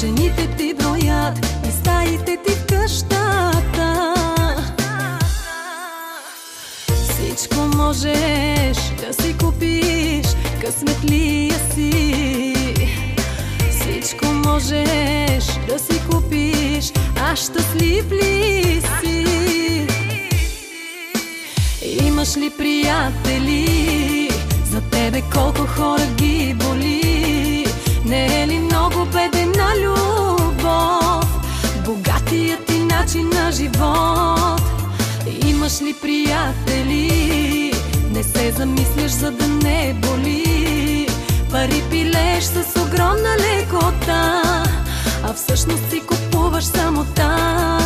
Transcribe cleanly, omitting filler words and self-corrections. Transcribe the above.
Жените ти броят и стаите ти в къщата. Всичко можеш да си купиш, късметлия си. Всичко можеш да си купиш, а щастлив ли си? Имаш ли приятели? За тебе колко хора ги боли? Не е ли много бедена любов, богатият ти начин на живот? Имаш ли приятели? Не се замисляш, за да не боли. Пари пилеш с огромна лекота, а всъщност си купуваш самота.